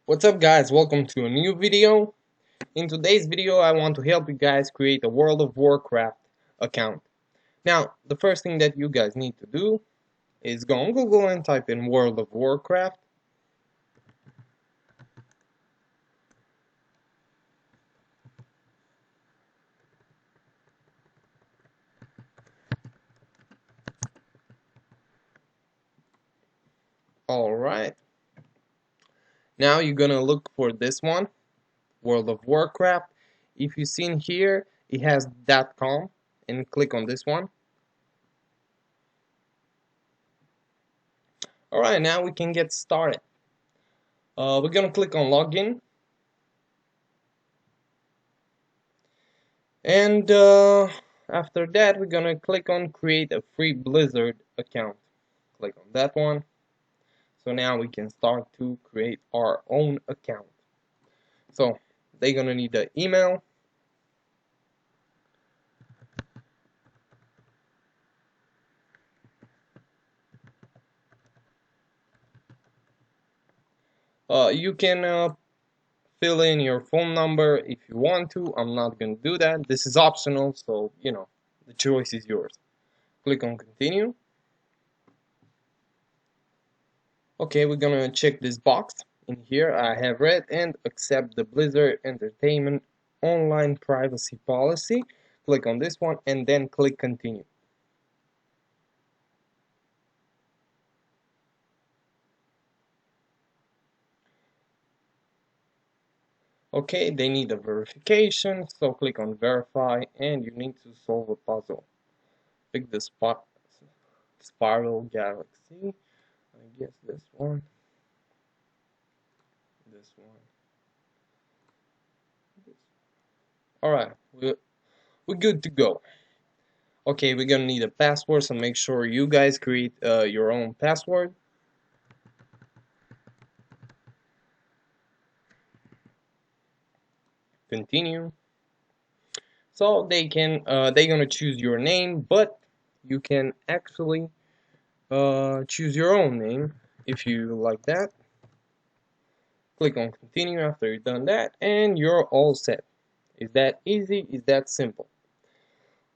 What's up guys, welcome to a new video. In today's video I want to help you guys create a World of Warcraft account. Now the first thing that you guys need to do is go on Google and type in World of Warcraft. Alright, now you're gonna look for this one, World of Warcraft. If you see in here it has .com and click on this one. Alright, now we can get started. We're gonna click on login, and after that we're gonna click on create a free Blizzard account. Click on that one. So now we can start to create our own account. So they're gonna need the email, you can fill in your phone number if you want to. I'm not gonna do that. This is optional, so you know, the choice is yours. Click on continue. Okay, we're gonna check this box in here. I have read and accept the Blizzard Entertainment online privacy policy. Click on this one and then click continue. Okay, they need a verification, so click on verify and you need to solve a puzzle. Pick the spiral galaxy. I guess this one. This one. Alright, we're good to go. Okay, we're gonna need a password, so make sure you guys create your own password. Continue. So they're gonna choose your name, but you can actually choose your own name if you like that. Click on continue after you've done that, and you're all set. Is that easy? Is that simple?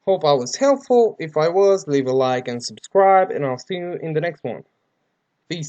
Hope I was helpful. If I was, leave a like and subscribe, and I'll see you in the next one. Peace.